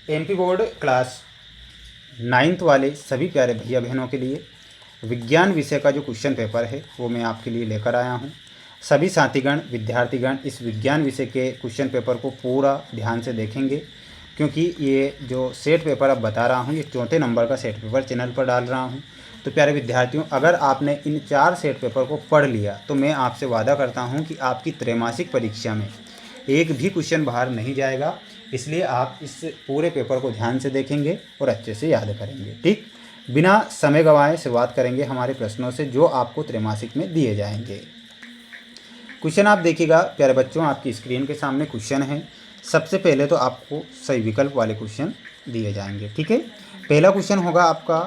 MP board class 9th वाले सभी प्यारे भैया बहनों के लिए विज्ञान विषय का जो क्वेश्चन पेपर है वो मैं आपके लिए लेकर आया हूँ। सभी साथीगण विद्यार्थीगण इस विज्ञान विषय के क्वेश्चन पेपर को पूरा ध्यान से देखेंगे, क्योंकि ये जो सेट पेपर अब बता रहा हूँ ये 4थे नंबर का सेट पेपर चैनल पर डाल रहा हूँ। तो प्यारे विद्यार्थियों, अगर आपने इन 4 सेट पेपर को पढ़ लिया तो मैं आपसे वादा करता हूँ कि आपकी त्रैमासिक परीक्षा में एक भी क्वेश्चन बाहर नहीं जाएगा। इसलिए आप इस पूरे पेपर को ध्यान से देखेंगे और अच्छे से याद करेंगे। ठीक, बिना समय गंवाए शुरुआत करेंगे हमारे प्रश्नों से जो आपको त्रैमासिक में दिए जाएंगे। क्वेश्चन आप देखिएगा प्यारे बच्चों, आपकी स्क्रीन के सामने क्वेश्चन है। सबसे पहले तो आपको सही विकल्प वाले क्वेश्चन दिए जाएंगे। ठीक है, पहला क्वेश्चन होगा आपका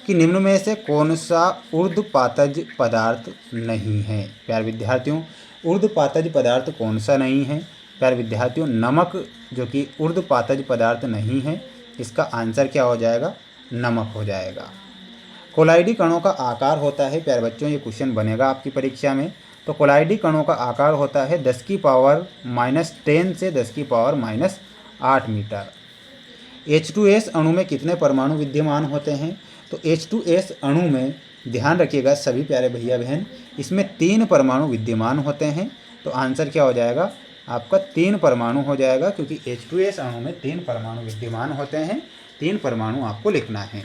कि निम्न में से कौन सा ऊर्ध्वपातज पदार्थ नहीं है। प्यारे विद्यार्थियों, ऊर्ध्वपातज पदार्थ कौन सा नहीं है? प्यारे विद्यार्थियों, नमक जो कि ऊर्ध्वपातज पदार्थ नहीं है, इसका आंसर क्या हो जाएगा? नमक हो जाएगा। कोलाइडी कणों का आकार होता है, प्यारे बच्चों ये क्वेश्चन बनेगा आपकी परीक्षा में। तो कोलाइडी कणों का आकार होता है 10⁻⁻10 से 10⁻⁻8 मीटर। H2S अणु में कितने परमाणु विद्यमान होते हैं? तो H2S अणु में ध्यान रखिएगा सभी प्यारे भैया बहन, इसमें 3 परमाणु विद्यमान होते हैं। तो आंसर क्या हो जाएगा? आपका 3 परमाणु हो जाएगा, क्योंकि H2S अणु में 3 परमाणु विद्यमान होते हैं। 3 परमाणु आपको लिखना है।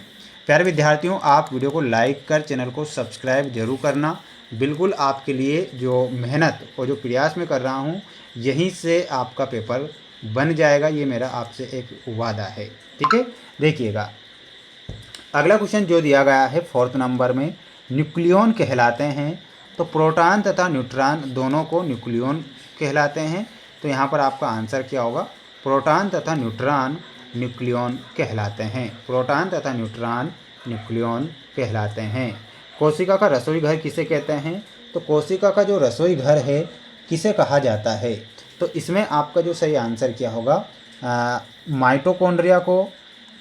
प्यारे विद्यार्थियों, आप वीडियो को लाइक कर चैनल को सब्सक्राइब जरूर करना। बिल्कुल आपके लिए जो मेहनत और जो प्रयास मैं कर रहा हूँ यहीं से आपका पेपर बन जाएगा, ये मेरा आपसे एक वादा है। ठीक है, देखिएगा अगला क्वेश्चन जो दिया गया है 4th नंबर में, न्यूक्लियॉन कहलाते हैं। तो प्रोटॉन तथा न्यूट्रॉन दोनों को न्यूक्लियॉन कहलाते हैं। तो यहाँ पर आपका आंसर क्या होगा? प्रोटॉन तथा न्यूट्रॉन न्यूक्लियॉन कहलाते हैं। प्रोटॉन तथा न्यूट्रॉन न्यूक्लियॉन कहलाते हैं। कोशिका का रसोई घर किसे कहते हैं? तो कोशिका का जो रसोई घर है किसे कहा जाता है? तो इसमें आपका जो सही आंसर क्या होगा? माइटोकॉन्ड्रिया को,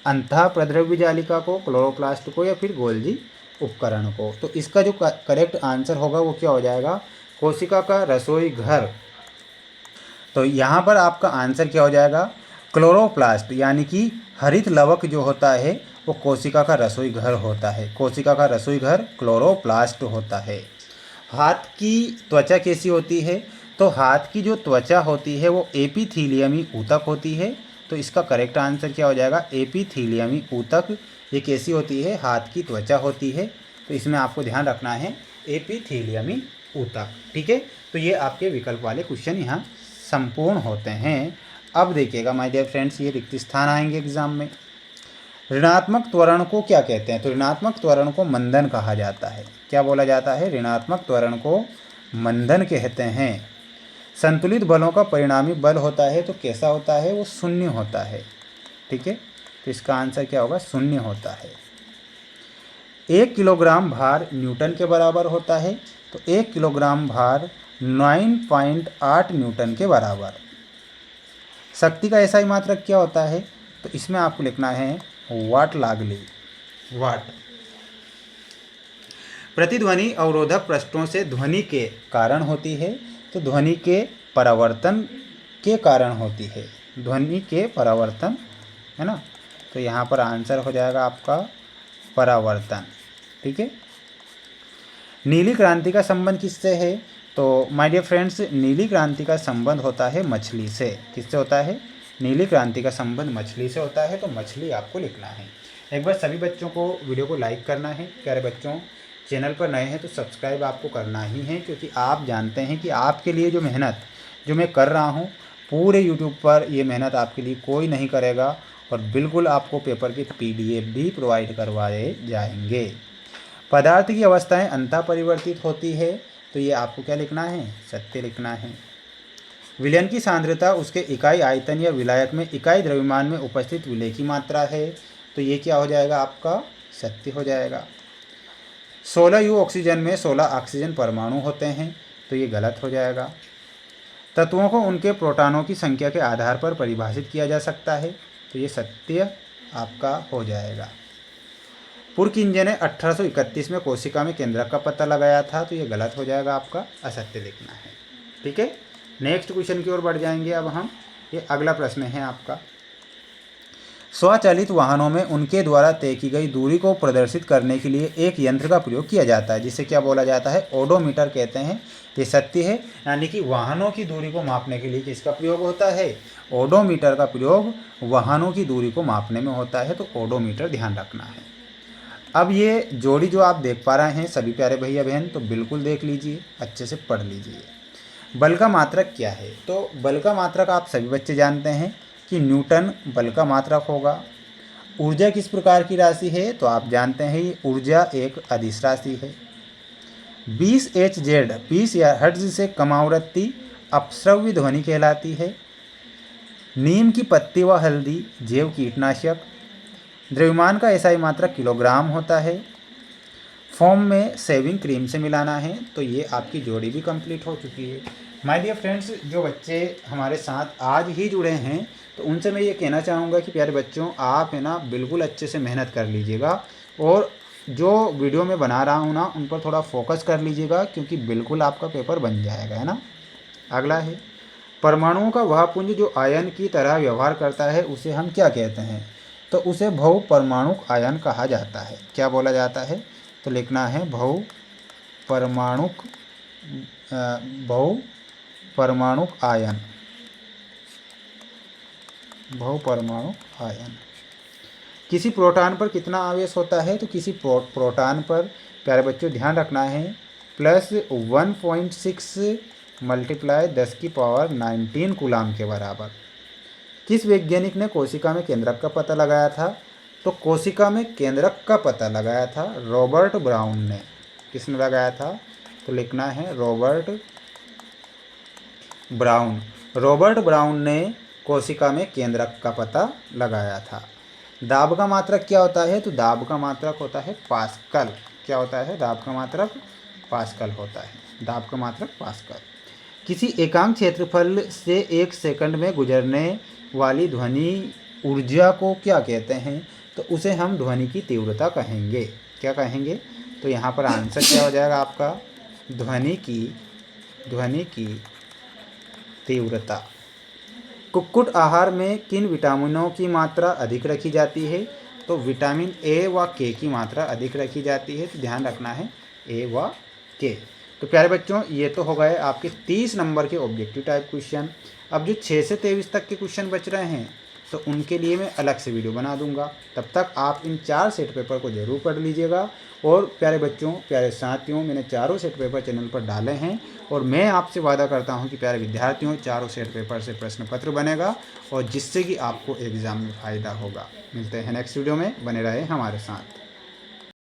अंतः प्रद्रव्य जालिका को, क्लोरोप्लास्ट को, या फिर गोल्जी उपकरण को। तो इसका जो करेक्ट आंसर होगा वो क्या हो जाएगा? कोशिका का रसोई घर। तो यहाँ पर आपका आंसर क्या हो जाएगा? क्लोरोप्लास्ट, यानी कि हरित लवक जो होता है वो कोशिका का रसोई घर होता है। कोशिका का रसोई घर क्लोरोप्लास्ट होता है। हाथ की त्वचा कैसी होती है? तो हाथ की जो त्वचा होती है वो एपिथीलियमी ऊतक होती है। तो इसका करेक्ट आंसर क्या हो जाएगा? एपिथीलियमी ऊतक। ये कैसी होती है? हाथ की त्वचा होती है। तो इसमें आपको ध्यान रखना है एपिथीलियमी ऊतक। ठीक है, तो ये आपके विकल्प वाले क्वेश्चन यहाँ संपूर्ण होते हैं। अब देखिएगा माय डियर फ्रेंड्स, ये रिक्त स्थान आएंगे एग्जाम में। ऋणात्मक त्वरण को क्या कहते हैं? तो ऋणात्मक त्वरण को मंदन कहा जाता है। क्या बोला जाता है? ऋणात्मक त्वरण को मंदन कहते हैं। संतुलित बलों का परिणामी बल होता है तो कैसा होता है? वो शून्य होता है। ठीक है, तो इसका आंसर क्या होगा? शून्य होता है। 1 किलोग्राम भार न्यूटन के बराबर होता है। तो 1 किलोग्राम भार 9.8 न्यूटन के बराबर। शक्ति का ऐसा ही मात्रक क्या होता है? तो इसमें आपको लिखना है वाट लागली, वाट। प्रतिध्वनि अवरोधक पृष्ठों से ध्वनि के कारण होती है। तो ध्वनि के परावर्तन के कारण होती है। ध्वनि के परावर्तन, है ना? तो यहाँ पर आंसर हो जाएगा आपका परावर्तन। ठीक है, नीली क्रांति का संबंध किससे है? तो माय डियर फ्रेंड्स, नीली क्रांति का संबंध होता है मछली से। किससे होता है? नीली क्रांति का संबंध मछली से होता है। तो मछली आपको लिखना है। एक बार सभी बच्चों को वीडियो को लाइक करना है। प्यारे बच्चों, चैनल पर नए हैं तो सब्सक्राइब आपको करना ही है, क्योंकि आप जानते हैं कि आपके लिए जो मेहनत जो मैं कर रहा हूँ पूरे यूट्यूब पर, ये मेहनत आपके लिए कोई नहीं करेगा। और बिल्कुल आपको पेपर की PDF भी प्रोवाइड करवाए जाएंगे। पदार्थ की अवस्थाएं अंतः परिवर्तित होती है। तो ये आपको क्या लिखना है? सत्य लिखना है। विलयन की सांद्रता उसके इकाई आयतन या विलायक में इकाई द्रव्यमान में उपस्थित विलय की मात्रा है। तो ये क्या हो जाएगा? आपका सत्य हो जाएगा। 16 U ऑक्सीजन में 16 ऑक्सीजन परमाणु होते हैं। तो ये गलत हो जाएगा। तत्वों को उनके प्रोटॉनों की संख्या के आधार पर परिभाषित किया जा सकता है। तो ये सत्य आपका हो जाएगा। पुरकिंजे ने 1831 में कोशिका में केंद्रक का पता लगाया था। तो ये गलत हो जाएगा, आपका असत्य लिखना है। ठीक है, नेक्स्ट क्वेश्चन की ओर बढ़ जाएंगे अब हम। ये अगला प्रश्न है आपका। स्वचालित वाहनों में उनके द्वारा तय की गई दूरी को प्रदर्शित करने के लिए एक यंत्र का प्रयोग किया जाता है, जिसे क्या बोला जाता है, ओडोमीटर कहते हैं। ये सत्य है, यानी कि वाहनों की दूरी को मापने के लिए किसका प्रयोग होता है, ओडोमीटर का प्रयोग वाहनों की दूरी को मापने में होता है। तो ओडोमीटर ध्यान रखना है। अब ये जोड़ी जो आप देख पा रहे हैं सभी प्यारे भैया बहन, तो बिल्कुल देख लीजिए, अच्छे से पढ़ लीजिए। बल का मात्रक क्या है, तो बल का मात्रक आप सभी बच्चे जानते हैं कि न्यूटन बल का मात्रक होगा। ऊर्जा किस प्रकार की राशि है, तो आप जानते हैं ऊर्जा एक अदिश राशि है। 20 Hz 20 हर्ट्ज से कम आवृत्ति अपश्रव्य ध्वनि कहलाती है। नीम की पत्ती व हल्दी जैव कीटनाशक। द्रव्यमान का एसआई मात्रक किलोग्राम होता है। फॉर्म में शेविंग क्रीम से मिलाना है। तो ये आपकी जोड़ी भी कंप्लीट हो चुकी है। माय डियर फ्रेंड्स, जो बच्चे हमारे साथ आज ही जुड़े हैं तो उनसे मैं ये कहना चाहूँगा कि प्यारे बच्चों, आप है ना बिल्कुल अच्छे से मेहनत कर लीजिएगा और जो वीडियो मैं बना रहा हूँ ना उन पर थोड़ा फोकस कर लीजिएगा, क्योंकि बिल्कुल आपका पेपर बन जाएगा, है ना। अगला है परमाणुओं का वह पुंज जो आयन की तरह व्यवहार करता है उसे हम क्या कहते हैं, तो उसे बहु परमाणुक आयन कहा जाता है। क्या बोला जाता है, तो लिखना है बहु परमाणुक आयन। बहु परमाणुक आयन। किसी प्रोटॉन पर कितना आवेश होता है, तो किसी प्रोटॉन पर प्यारे बच्चों ध्यान रखना है +1.6 × 10⁻19 कूलाम के बराबर। किस वैज्ञानिक ने कोशिका में केंद्रक का पता लगाया था, तो कोशिका में केंद्रक का पता लगाया था रॉबर्ट ब्राउन ने। किसने लगाया था, तो लिखना है रॉबर्ट ब्राउन। रॉबर्ट ब्राउन ने कोशिका में केंद्रक का पता लगाया था। दाब का मात्रक क्या होता है, तो दाब का मात्रक होता है पास्कल। क्या होता है, दाब का मात्रक पास्कल होता है। दाब का मात्रक पास्कल। किसी एकांक क्षेत्रफल से 1 सेकंड में गुजरने वाली ध्वनि ऊर्जा को क्या कहते हैं, तो उसे हम ध्वनि की तीव्रता कहेंगे। क्या कहेंगे, तो यहाँ पर आंसर क्या हो जाएगा आपका, ध्वनि की तीव्रता। कुक्कुट आहार में किन विटामिनों की मात्रा अधिक रखी जाती है, तो विटामिन ए व के की मात्रा अधिक रखी जाती है। तो ध्यान रखना है ए व के। तो प्यारे बच्चों, ये तो हो गए आपके 30 नंबर के ऑब्जेक्टिव टाइप क्वेश्चन। अब जो 6 से 23 तक के क्वेश्चन बच रहे हैं तो उनके लिए मैं अलग से वीडियो बना दूंगा। तब तक आप इन 4 सेट पेपर को जरूर पढ़ लीजिएगा। और प्यारे बच्चों, प्यारे साथियों, मैंने 4 सेट पेपर चैनल पर डाले हैं और मैं आपसे वादा करता हूं कि प्यारे विद्यार्थियों 4 सेट पेपर से प्रश्न पत्र बनेगा और जिससे कि आपको एग्ज़ाम में फ़ायदा होगा। मिलते हैं नेक्स्ट वीडियो में, बने रहे हमारे साथ।